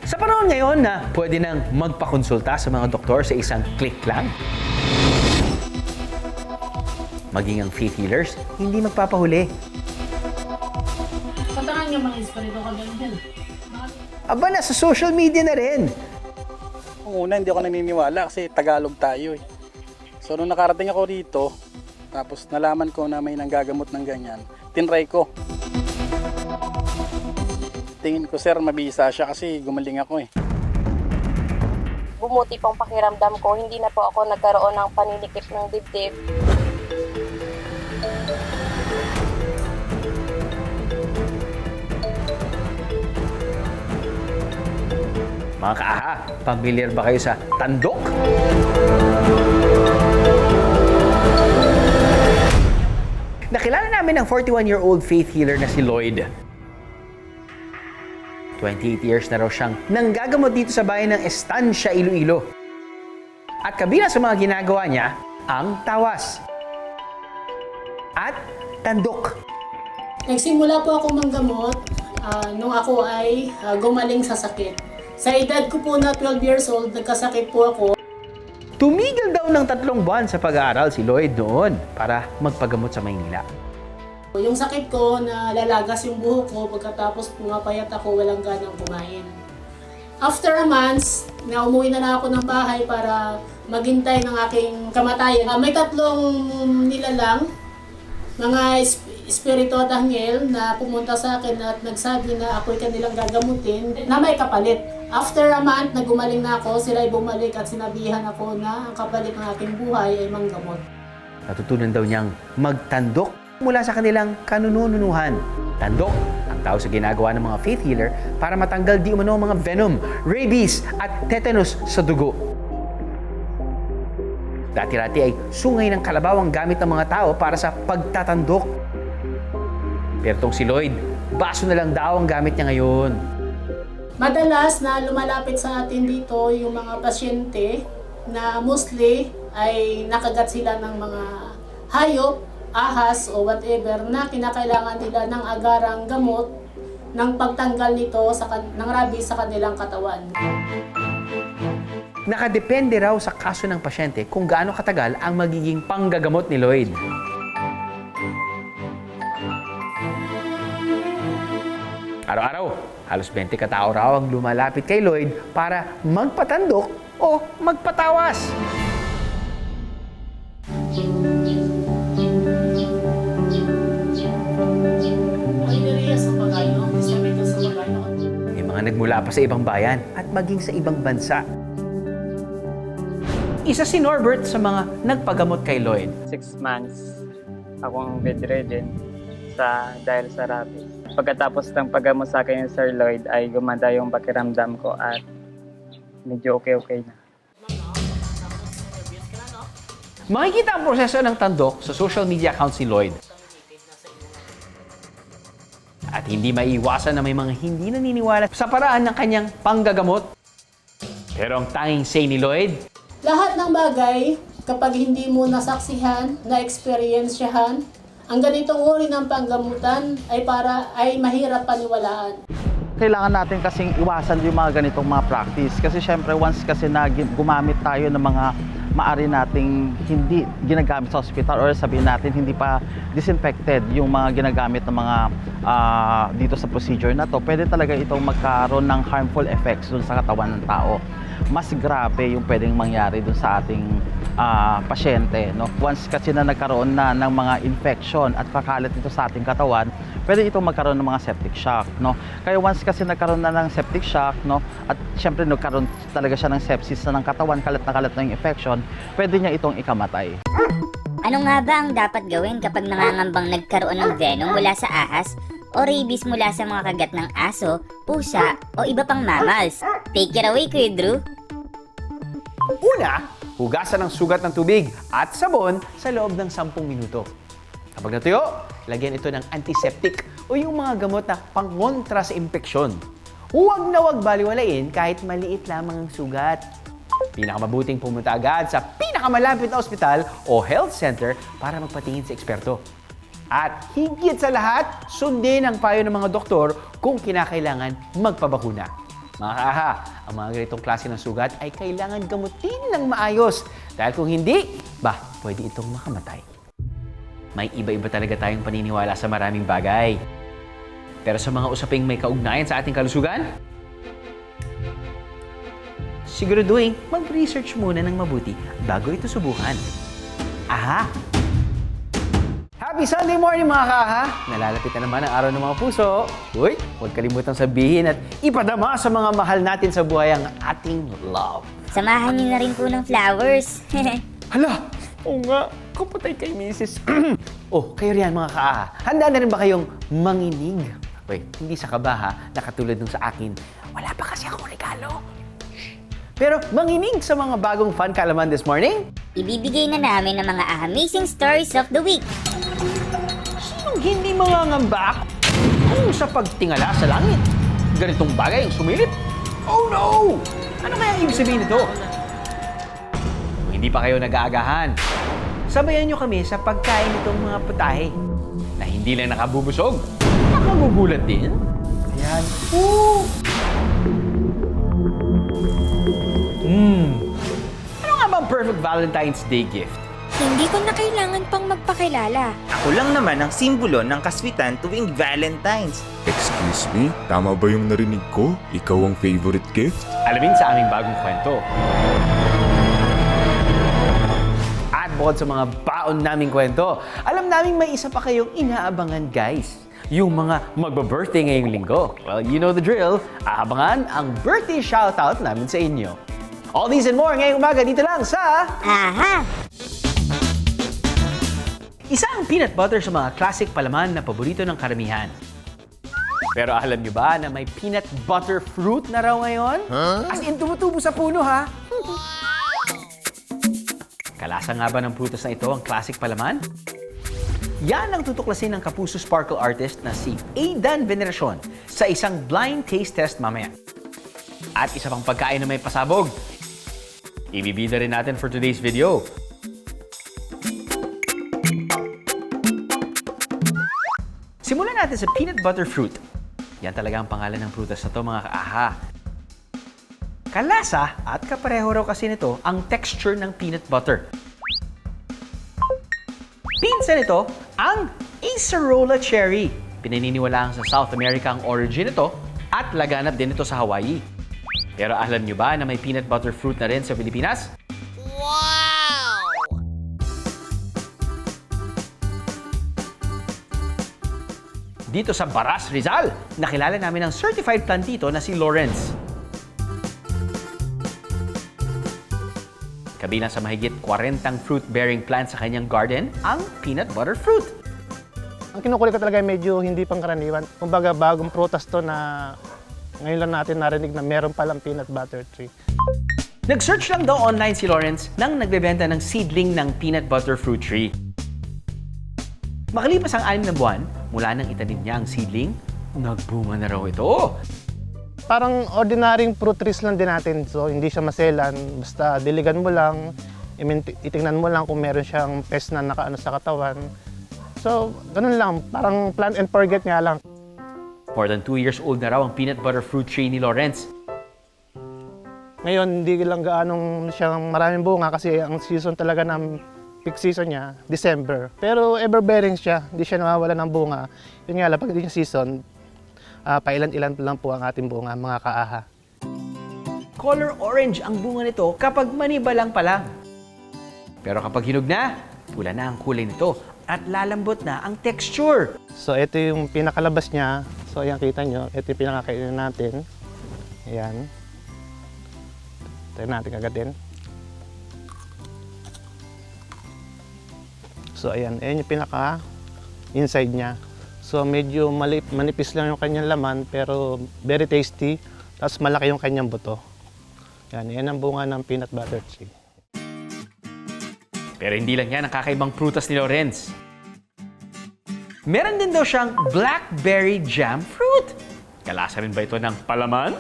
Sa panahon ngayon na pwede nang magpakonsulta sa mga doktor sa isang click lang, maging ang faith healers, hindi magpapahuli. Patangan nga mga espiritu ka ganyan. Aba, nasa social media na rin. Nung una, hindi ako naniniwala kasi Tagalog tayo eh. So nung nakarating ako dito, tapos nalaman ko na may nanggagamot ng ganyan, tinry ko. Tingin ko sir, mabisa siya kasi gumaling ako eh. Bumuti pong pakiramdam ko, hindi na po ako nagkaroon ng paninikip ng dibdib. Mga kaaha, familiar ba kayo sa tandok? Nakilala namin ang 41-year-old faith healer na si Lloyd. 28 years na raw siyang nanggagamot dito sa bayan ng Estancia, Iloilo. At kabilang sa mga ginagawa niya, ang tawas at tandok. Nagsimula po ako manggamot nung ako ay gumaling sa sakit. Sa edad ko po na 12 years old, nagkasakit po ako. Tumigil daw ng 3 buwan sa pag-aaral si Lloyd noon para magpagamot sa Maynila. Yung sakit ko, na lalagas yung buhok ko, pagkatapos pumapayat ako, walang ganang kumain. After a month, na umuwi na ako ng bahay para maghintay ng aking kamatayan. May 3 nilalang, mga espiritu at anghel na pumunta sa akin at nagsabi na ako'y kanilang gagamutin na may kapalit. After a month, nagumaling na ako, sila ay bumalik at sinabihan ako na ang kapalit ng aking buhay ay manggamot. Natutunan daw niyang magtandok mula sa kanilang kanununuhan. Tandok ang tao sa ginagawa ng mga faith healer para matanggal di umano ang mga venom, rabies at tetanus sa dugo. Dati-rati ay sungay ng kalabaw ang gamit ng mga tao para sa pagtatandok. Pero tong si Lloyd, baso na lang daw ang gamit niya ngayon. Madalas na lumalapit sa atin dito yung mga pasyente na mostly ay nakagat sila ng mga hayop, ahas o whatever na kinakailangan nila ng agarang gamot ng pagtanggal nito ng rabies sa kanilang katawan. Nakadepende raw sa kaso ng pasyente kung gaano katagal ang magiging panggagamot ni Lloyd. Araw-araw, halos 20 katao raw ang lumalapit kay Lloyd para magpatandok o magpatawas. May mga nagmula pa sa ibang bayan at maging sa ibang bansa. Isa si Norbert sa mga nagpagamot kay Lloyd. 6 months akong bedridden dahil sa rabies. Pagkatapos ng paggamot sa akin ni Sir Lloyd ay gumanda yung pakiramdam ko at medyo okay na. Makikita ang proseso ng tandok sa social media accounts ni Lloyd. At hindi maiiwasan na may mga hindi naniniwala sa paraan ng kanyang panggagamot. Pero ang tanging say ni Lloyd, Lahat ng bagay, kapag hindi mo nasaksihan, na-experiensyahan, ang ganitong uri ng panggamutan ay mahirap paniwalaan. Kailangan natin kasing iwasan yung mga ganitong mga practice. Kasi syempre once kasi na gumamit tayo ng mga maari nating hindi ginagamit sa hospital or sabihin natin hindi pa disinfected yung mga ginagamit ng mga dito sa procedure na to, pwede talaga itong magkaroon ng harmful effects dun sa katawan ng tao. Mas grabe yung pwedeng mangyari dun sa ating pasyente, no? Once kasi na nagkaroon na ng mga infection at kakalat ito sa ating katawan, pwede itong magkaroon ng mga septic shock, no? Kaya once kasi nagkaroon na ng septic shock, no? At syempre nagkaroon talaga siya ng sepsis na ng katawan, kalat na yung infection, pwede niya itong ikamatay. Ano nga ba ang dapat gawin kapag nangangambang nagkaroon ng venom mula sa ahas o rabies mula sa mga kagat ng aso, pusa o iba pang mammals? Take it away, Kuya Drew! una, hugasan ang sugat ng tubig at sabon sa loob ng 10 minuto. Kapag natuyo, lagyan ito ng antiseptic o yung mga gamot na pangontra sa impeksyon. Huwag na huwag baliwalain kahit maliit lamang ang sugat. Pinakamabuting pumunta agad sa pinakamalapit na ospital o health center para magpatingin sa eksperto. At higit sa lahat, sundin ang payo ng mga doktor kung kinakailangan magpabakuna. Mga kaaha, ang mga ganitong klase ng sugat ay kailangan gamutin ng maayos. Dahil kung hindi, pwede itong makamatay. May iba-iba talaga tayong paniniwala sa maraming bagay. Pero sa mga usaping may kaugnayan sa ating kalusugan, siguraduhin mag-research muna ng mabuti bago ito subukan. Aha! Happy Sunday morning mga kaaha! Nalalapit na naman ang araw ng mga puso. Uy, huwag kalimutang sabihin at ipadama sa mga mahal natin sa buhay ang ating love. Samahan niyo na rin po ng flowers. Hala! Oo nga, kapatay kay Mrs. Oh, kayo riyan mga kaaha. Handa na rin ba kayong manginig? Uy, hindi sa kabaha na katulad nung sa akin. Wala pa kasi akong regalo. Pero manginig sa mga bagong fun kalaman this morning? Ibibigay na namin ang mga amazing stories of the week. Sinong hindi mangangamba kung sa pagtingala sa langit? Ganitong bagay ang sumilip? Oh no! Ano kaya ibig sabihin nito? Kung hindi pa kayo nag-aagahan, sabayan nyo kami sa pagkain nitong mga putahe na hindi lang nakabubusog, nakagugulat din. Ayan. Ano nga ba ang perfect Valentine's Day gift? Hindi ko na kailangan pang magpakilala. Ako lang naman ang simbolo ng kaswitan tuwing Valentine's. Excuse me? Tama ba yung narinig ko? Ikaw ang favorite gift? Alamin sa aming bagong kwento. At bukod sa mga baon naming kwento, alam naming may isa pa kayong inaabangan, guys. Yung mga magba-birthday ngayong linggo. Well, you know the drill. Aabangan ang birthday shoutout namin sa inyo. All these and more ngayong umaga dito lang sa... Aha! Isa ang peanut butter sa mga classic palaman na paborito ng karamihan. Pero alam niyo ba na may peanut butter fruit na raw ngayon? As in, tumutubo sa puno, ha? Kalasa nga ba ng prutas na ito ang classic palaman? Yan ang tutuklasin ng Kapuso Sparkle artist na si Aidan Veneracion sa isang blind taste test mamaya. At isa pang pagkain na may pasabog. Ibibida rin natin for today's video. Simulan natin sa peanut butter fruit. Yan talaga ang pangalan ng prutas na to, mga kaaha. Kalasa at kapareho raw kasi nito ang texture ng peanut butter. Pinsan nito ang Acerola cherry. Pinaniniwalaan sa South America ang origin nito at laganap din ito sa Hawaii. Pero alam nyo ba na may peanut butter fruit na rin sa Pilipinas? Dito sa Baras, Rizal, nakilala namin ang certified plantito na si Lawrence. Kabilang sa mahigit 40 fruit-bearing plants sa kanyang garden, ang peanut butter fruit. Ang kinukulit ko talaga medyo hindi pangkaraniwan. Kumbaga bagong prutas to na ngayon lang natin narinig na meron palang peanut butter tree. Nag-search lang daw online si Lawrence nang nagbebenta ng seedling ng peanut butter fruit tree. Makalipas ang 6 na buwan, mula nang itanim niya ang seedling, nagbunga na raw ito. Parang ordinaryong fruit trees lang din natin. So hindi siya maselan. Basta diligan mo lang, itingnan mo lang kung meron siyang pest na nakaano sa katawan. So ganun lang, parang plant and forget nga lang. More than 2 years old na raw ang peanut butter fruit tree ni Lawrence. Ngayon hindi lang gaanong siyang maraming bunga kasi ang season talaga ng peak season niya, December. Pero ever-bearing siya, hindi siya nawawala ng bunga. Yun nga lang, pag hindi niya season, pailan-ilan lang po ang ating bunga, mga kaaha. Color orange ang bunga nito kapag maniba lang pa lang. Pero kapag hinog na, pula na ang kulay nito at lalambot na ang texture. So ito yung pinakalabas niya. So ayan, kita nyo, ito yung pinakakainin natin. Ayan. Tayo natin kagatin. So ayan, ayan yung pinaka-inside niya. So medyo manipis lang yung kanyang laman pero very tasty. Tapos malaki yung kanyang buto. Yan ang bunga ng peanut butter tree. Pero hindi lang yan ang kakaibang prutas ni Lawrence. Meron din daw siyang blackberry jam fruit. Kalasa rin ba ito ng palaman?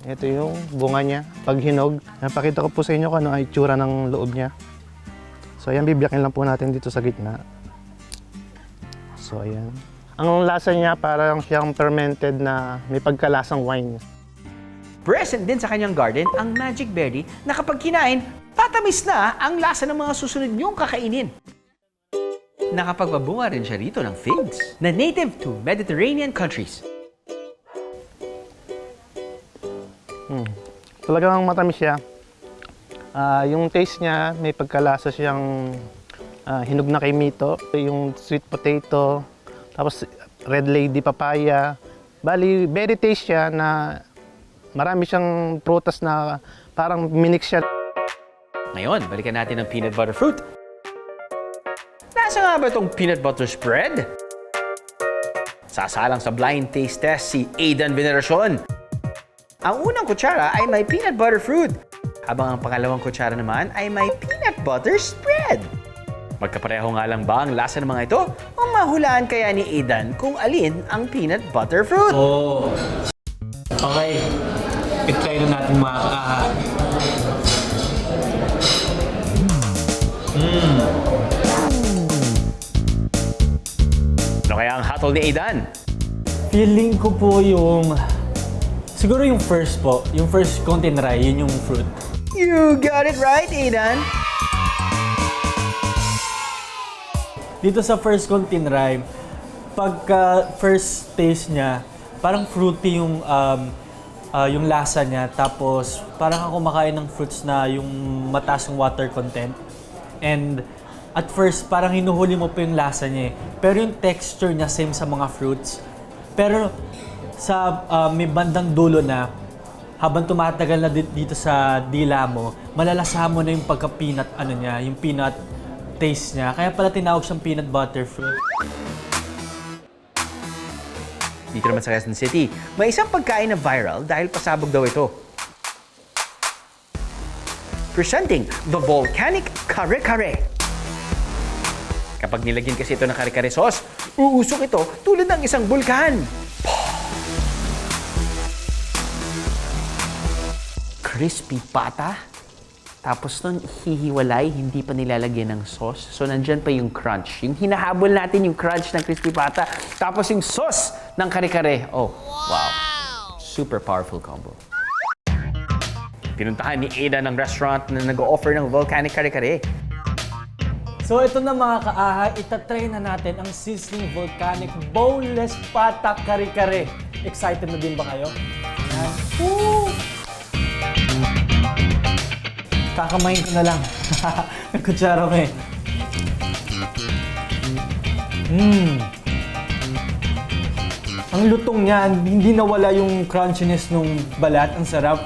Ito yung bunga niya. Pag hinog, napakita ko po sa inyo kung ano ay itsura ng loob niya. So ayan, bibiyakin lang po natin dito sa gitna. So ayan. Ang lasa niya parang siyang fermented na may pagkalasang wine. Present din sa kanyang garden ang magic berry na kapag kinain, tatamis na ang lasa ng mga susunod niyong kakainin. Nakapagpabunga rin siya rito ng figs na native to Mediterranean countries. Talagang matamis siya. Yung taste niya, may pagkalasa siyang hinog na kay Mito, yung sweet potato, tapos red lady papaya. Bali, very taste siya na marami siyang prutas na parang minix siya. Ngayon, balikan natin ang peanut butter fruit. Nasa nga ba itong peanut butter spread? Sasalang sa blind taste test si Aidan Veneracion. Ang unang kutsara ay may peanut butter fruit, habang ang pangalawang kutsara naman ay may peanut butter spread. Magkapareho nga lang ba ang lasa ng mga ito? O mahulaan kaya ni Aidan kung alin ang peanut butter fruit? Oh. Okay. I-try na natin mga kaaha. Ano kaya ang hatol ni Aidan? Feeling ko po yung... Siguro yung first po. Yung first kong tinry, yun yung fruit. You got it right, Aidan! Dito sa first kong tinry, pagka first taste niya, parang fruity yung lasa niya. Tapos parang ako kumakain ng fruits na yung mataas yung water content. And at first, parang hinuhuli mo pa yung lasa niya eh. Pero yung texture niya same sa mga fruits. Pero sa may bandang dulo na, habang tumatagal na dito sa dila mo, malalasahan mo na yung pagka-peanut, yung peanut taste niya. Kaya pala tinawag siyang peanut butter fruit. Dito naman sa Quezon City, may isang pagkain na viral dahil pasabog daw ito. Presenting the volcanic kare-kare. Kapag nilagyan kasi ito ng kare-kare sauce, uusok ito tulad ng isang bulkan. Crispy pata. Tapos nun, hihiwalay, hindi pa nilalagyan ng sauce. So, nandyan pa yung crunch. Yung hinahabol natin yung crunch ng crispy pata. Tapos yung sauce ng kare-kare. Oh, wow. Super powerful combo. Pinuntahan ni Aidan ng restaurant na nag-offer ng volcanic kare-kare. So ito na mga kaaha, itatry na natin ang sizzling volcanic boneless pata kare-kare. Excited na din ba kayo? Yan. Woo! Kakamain ko na lang. May kutsara ko eh. Ang lutong niya, hindi nawala yung crunchiness nung balat. Ang sarap.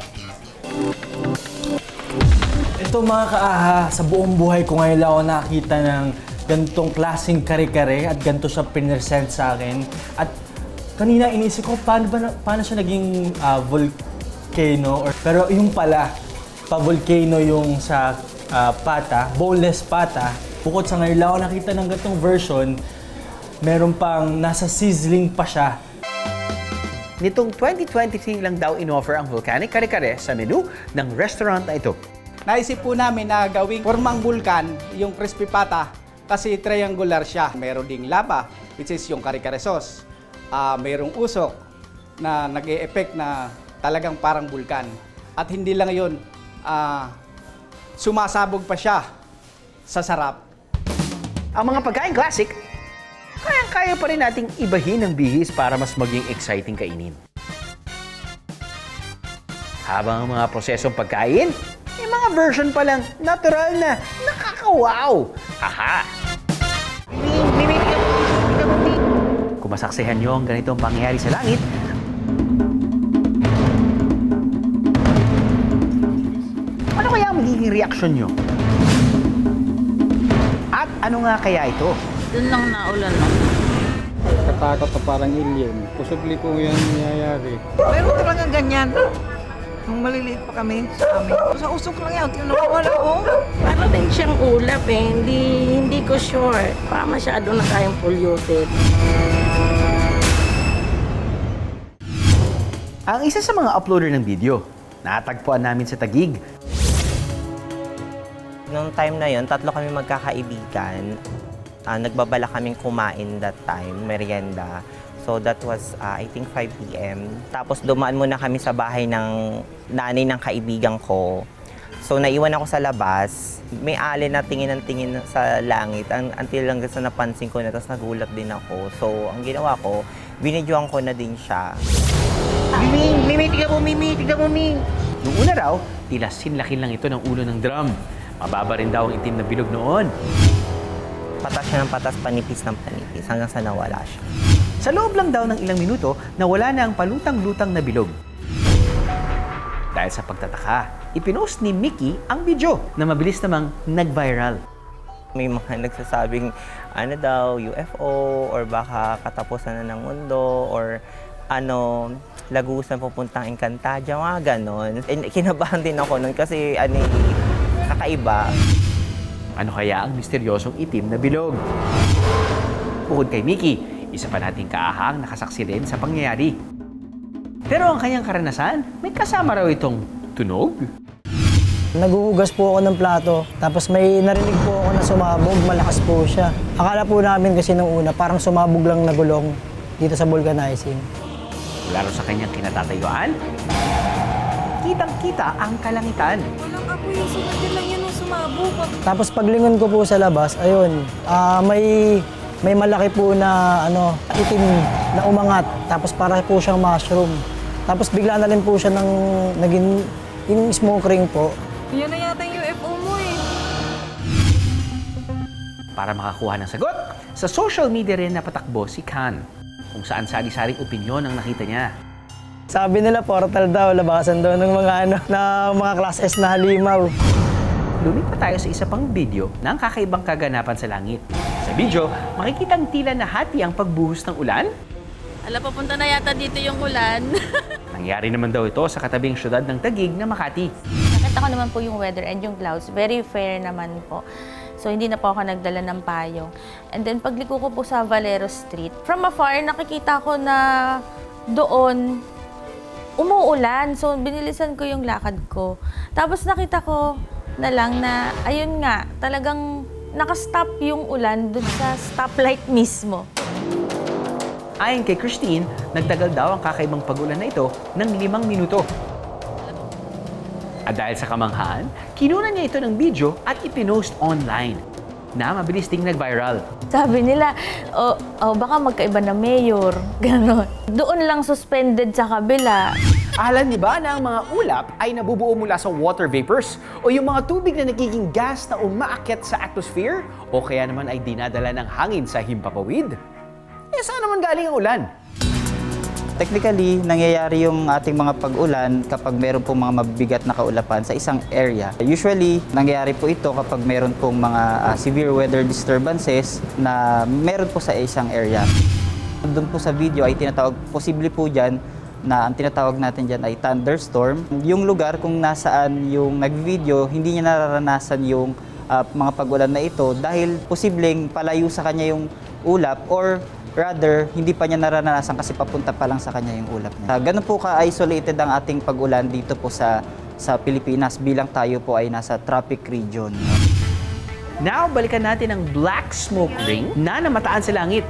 Ito mga kaaha, sa buong buhay ko ngayon lang ako nakakita ng ganitong klaseng kare-kare at ganito siya pinesent sa akin. At kanina inisip ko, paano siya naging volcano? Pero yung pala, pa-volcano yung sa pata, boneless pata. Bukod sa ngayon lang ako nakita ng ganitong version, meron pang nasa sizzling pa siya. Nitong 2023 lang daw in-offer ang volcanic kare-kare sa menu ng restaurant na ito. Naisip po namin na gawing formang bulkan yung crispy pata kasi triangular siya. Meron ding lava, which is yung kare-kare sauce. Mayroong usok na nag-e-effect na talagang parang bulkan. At hindi lang yun, sumasabog pa siya sa sarap. Ang mga pagkain classic, kayang-kaya pa rin nating ibahin ng bihis para mas maging exciting kainin. Habang ang mga prosesong pagkain, may mga version pa lang natural na nakaka-wow. Haha! Kung masaksihan nyo ang ganitong pangyayari sa langit, ano kaya ang magiging reaksyon nyo? At ano nga kaya ito? Doon lang naulan no? Katakot na parang alien. Posible po yan nangyayari. Pero talagang ganyan. Nung maliliit pa kami sa amin. Sa usok lang yan. Tinawala ko. Para din siyang ulap eh. Hindi ko sure. Para masyado na tayong polluted. Ang isa sa mga uploader ng video, natagpuan namin sa Taguig. Noong time na yon, 3 kami magkakaibigan. Nagbabala kaming kumain that time, merienda. So that was, I think 5 p.m. Tapos dumaan muna kami sa bahay ng nanay ng kaibigan ko. So naiwan ako sa labas. May alin na tingin ng tingin sa langit. Until lang sa napansin ko na, tapos nagulat din ako. So ang ginawa ko, binidyoan ko na din siya. Mimi, tignan mo, Mimi, tignan mo, Mimi. Noong una raw, tila sinlakin lang ito ng ulo ng drum. Mababa rin daw ang itim na bilog noon. Patas siya ng patas, panipis ng panipis, hanggang sa nawala siya. Sa loob lang daw ng ilang minuto, nawala na ang palutang-lutang na bilog. Dahil sa pagtataka, ipinost ni Mickey ang video na mabilis namang nag-viral. May mga nagsasabing, ano daw, UFO, or baka katapusan na ng mundo, or ano, lagusan pupuntang Encantadia, mga ganon. Kinabahan din ako nun kasi kakaiba. Ano kaya ang misteryosong itim na bilog? Bukod kay Mickey, isa pa nating kaahang nakasaksi rin sa pangyayari. Pero ang kanyang karanasan, may kasama raw itong tunog. Naghuhugas po ako ng plato, tapos may narinig po ako na sumabog, malakas po siya. Akala po namin kasi nung una, parang sumabog lang na gulong dito sa vulcanizing. Lalo sa kanyang kinatatayuan, kitang-kita ang kalangitan. Walang apoy, sunod din lang yun nung sumabog. Tapos paglingon ko po sa labas, ayun, may malaki po na itim na umangat, tapos para po siyang mushroom. Tapos bigla na rin po siya naging yung smoke ring po. Yan na yata yung UFO mo eh. Para makakuha ng sagot, sa social media rin napatakbo si Khan, kung saan sari-saring opinyon ang nakita niya. Sabi nila portal daw, labasan daw ng mga class S na halimaw. Lumipat tayo sa isa pang video ng kakaibang kaganapan sa langit. Sa video, makikitang tila na hati ang pagbuhos ng ulan. Ala, papunta na yata dito yung ulan. Nangyari naman daw ito sa katabing syudad ng Taguig na Makati. Nakita ko naman po yung weather and yung clouds. Very fair naman po. So, hindi na po ako nagdala ng payong. And then, pagliko ko po sa Valero Street, from afar, nakikita ko na doon umuulan. So, binilisan ko yung lakad ko. Tapos, nakita ko na lang na, ayun nga, talagang nakastop yung ulan doon sa stoplight mismo. Ayon kay Christine, nagtagal daw ang kakaibang pag-ulan na ito ng 5 minuto. At dahil sa kamanghaan, kinuha niya ito ng video at ipinost online na mabilis ding nag-viral. Sabi nila, baka magkaiba na mayor, gano'n. Doon lang suspended sa kabila. Alam niyo ba na ang mga ulap ay nabubuo mula sa water vapors o yung mga tubig na nagiging gas na umaakyat sa atmosphere o kaya naman ay dinadala ng hangin sa himpapawid? Saan naman galing ang ulan? Technically, nangyayari yung ating mga pag-ulan kapag meron pong mga mabibigat na kaulapan sa isang area. Usually, nangyayari po ito kapag meron pong mga severe weather disturbances na meron po sa isang area. Doon po sa video ay posible po dyan na ang tinatawag natin dyan ay thunderstorm. Yung lugar kung nasaan yung nag-video, hindi niya nararanasan yung mga pag-ulan na ito dahil posibleng palayo sa kanya yung ulap or rather, hindi pa niya naranasan kasi papunta pa lang sa kanya yung ulap niya. Ganun po ka-isolated ang ating pag-ulan dito po sa Pilipinas bilang tayo po ay nasa tropic region. Now, balikan natin ang black smoke ring na namataan sa langit.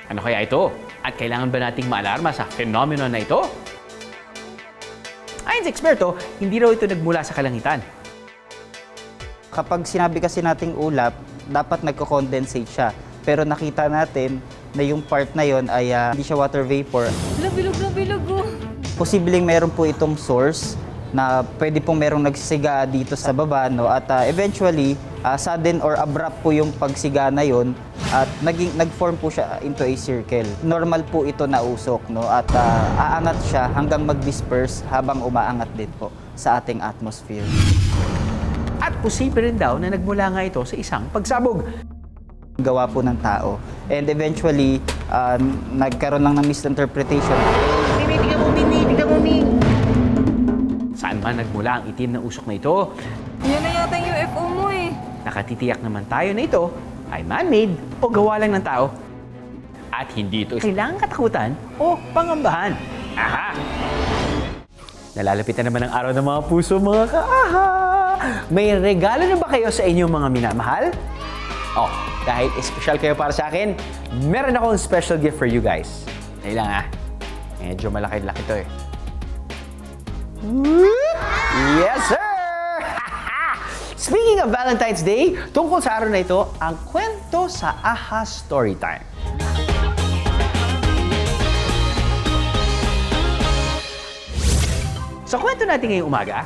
Ano kaya ito? At kailangan ba nating maalarma sa phenomenon na ito? Ayon sa eksperto, hindi raw ito nagmula sa kalangitan. Kapag sinabi kasi nating ulap, dapat nagko-condensate siya. Pero nakita natin na yung part na yon ay hindi siya water vapor. Bilog na bilog oh. Posibleng meron po itong source na pwede pong merong nagsisiga dito sa baba, no? At eventually, sudden or abrupt po yung pagsiga na yon at nag-form po siya into a circle. Normal po ito na usok, no? At aangat siya hanggang mag-disperse habang umaangat din po sa ating atmosphere. At posible rin daw na nagmula nga ito sa isang pagsabog. Gawa po ng tao. And eventually, nagkaroon lang ng misinterpretation. Mimi, tignan mo, Mimi, tignan mo, Mimi. Saan man nagmula ang itim na usok na ito? Yan na yata yung UFO mo eh. Nakatitiyak naman tayo na ito ay man-made o gawa lang ng tao. At hindi ito kailangang katakutan o pangambahan. Aha! Nalalapit na naman ang araw ng mga puso, mga kaaha! May regalo na ba kayo sa inyong mga minamahal? Oh, dahil espesyal kayo para sa akin, meron akong special gift for you guys. Dahil lang medyo malaki-laki to eh. Yes, sir! Speaking of Valentine's Day, tungkol sa araw na ito, ang kwento sa AHA Storytime. Sa kwento natin ngayong umaga,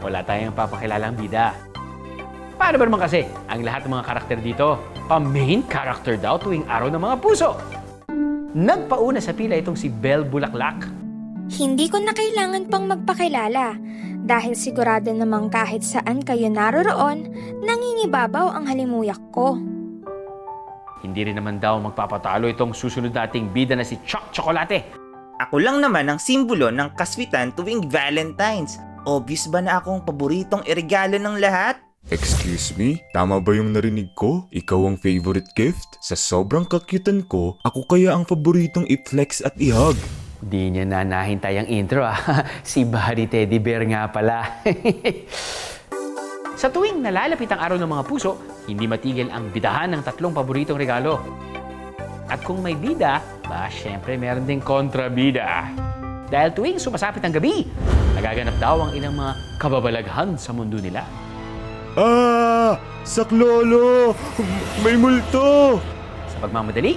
wala tayong papakilalang bida. Paano ba naman kasi ang lahat ng mga karakter dito, pa-main character daw tuwing araw ng mga puso? Nagpauna sa pila itong si Belle Bulaklak. Hindi ko na kailangan pang magpakilala dahil sigurado namang kahit saan kayo naroroon, nangingibabaw ang halimuyak ko. Hindi rin naman daw magpapatalo itong susunod nating bida na si Chuck Chocolate. Ako lang naman ang simbolo ng kaswitan tuwing Valentine's. Obvious ba na akong paboritong iregalo ng lahat? Excuse me? Tama ba yung narinig ko? Ikaw ang favorite gift? Sa sobrang kakyutan ko, ako kaya ang paboritong i-flex at i-hug. Di niya na nahintay ang intro Si Barry Teddy Bear nga pala. Sa tuwing nalalapit ang araw ng mga puso, hindi matigil ang bidahan ng tatlong paboritong regalo. At kung may bida, syempre meron ding kontrabida. Dahil tuwing sumasapit ang gabi, nagaganap daw ang ilang mga kababalaghan sa mundo nila. Saklolo! May multo! Sa pagmamadali,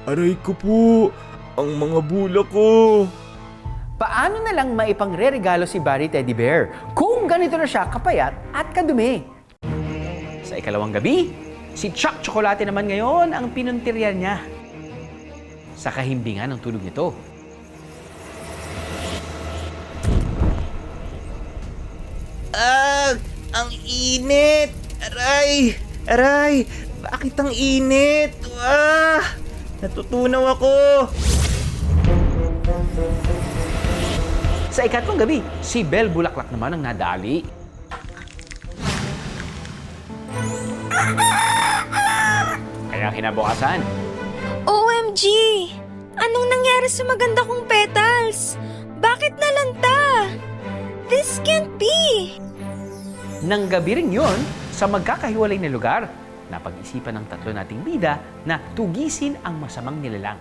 aray ko po! Ang mga bulak ko! paano na lang maipangre-regalo si Barry Teddy Bear kung ganito na siya kapayat at kadumi? Sa ikalawang gabi, si Chuck Chocolate naman ngayon ang pinuntiryan niya. Sa kahimbingan ng tulog nito. Ang init! Aray! Aray! Bakit ang init? Natutunaw ako! Sa ikatlong gabi, si Belle Bulaklak naman ang nadali. Kaya kinabukasan, OMG! Anong nangyari sa maganda kong petals? Bakit nalanta? This can't be! nang gabi rin yun, sa magkakahiwalay na lugar, napag-isipan ng tatlo nating bida na tugisin ang masamang nilalang.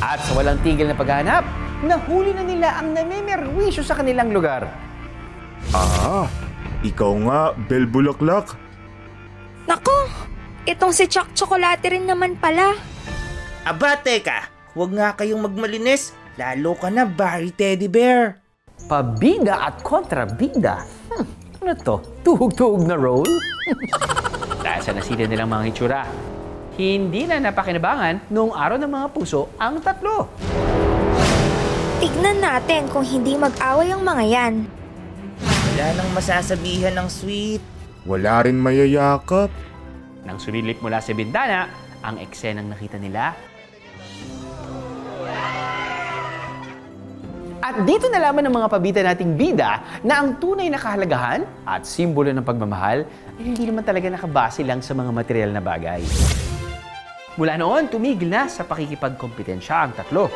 At sa walang tigil na paghahanap, nahuli na nila ang namemerwisyo sa kanilang lugar. Ikaw nga, Belle Bulaklak. Nako! Itong si Chuck Chocolate rin naman pala. Aba, teka! Huwag nga kayong magmalinis. Lalo ka na, Barry Teddy Bear. Pabida at kontrabida? Ano to? Tuhog-tuhog na role? Dahil sa nasila nilang mga hitsura, hindi na napakinabangan noong araw ng mga puso ang tatlo. Tignan natin kung hindi mag-away ang mga yan. Wala nang masasabihan ng sweet. Wala rin mayayakap. Nang sumilip mula sa bintana, ang eksenang nakita nila. At dito nalaman ng mga pabida nating bida na ang tunay na kahalagahan at simbolo ng pagmamahal ay hindi naman talaga nakabase lang sa mga material na bagay. Mula noon, tumigil na sa pakikipagkompetensya ang tatlo.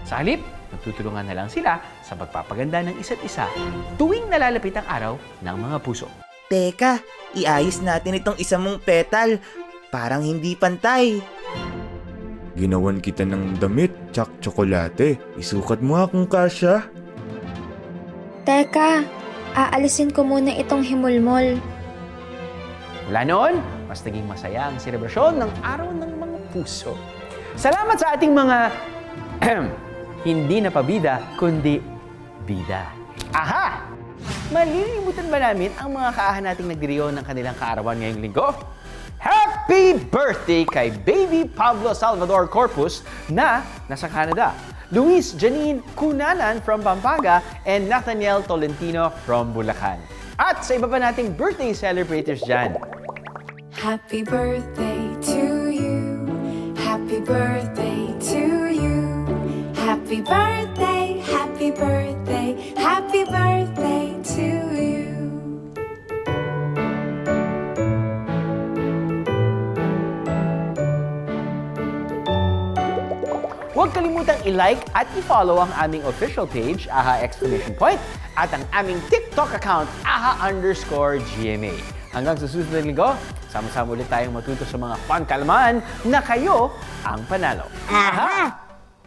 Sa halip, nagtutulungan na lang sila sa pagpapaganda ng isa't isa tuwing nalalapit ang araw ng mga puso. Teka, iayos natin itong isa mong petal. Parang hindi pantay. Ginawan kita ng damit, Chuck Chocolate. Isukat mo akong kasya. Teka, aalisin ko muna itong himulmol. Mula noon, mas naging masaya ang selebrasyon ng araw ng mga puso. Salamat sa ating mga hindi na pabida, kundi bida. Aha! Malilimutan ba namin ang mga kaahan nating nagdiriyon ng kanilang kaarawan ngayong linggo? Happy birthday kay Baby Pablo Salvador Corpus na nasa Canada, Luis Janine Cunanan from Pampanga, and Nathaniel Tolentino from Bulacan. At sa iba pa nating birthday celebrators dyan. Happy birthday to you. Happy birthday to you. Happy birthday, happy birthday, happy birthday to you. Huwag kalimutang i-like at i-follow ang aming official page, AHA! At ang aming TikTok account, AHA_GMA. Hanggang sa susunod na linggo, sama-sama ulit tayong matuto sa mga fun kalaman na kayo ang panalo. Aha!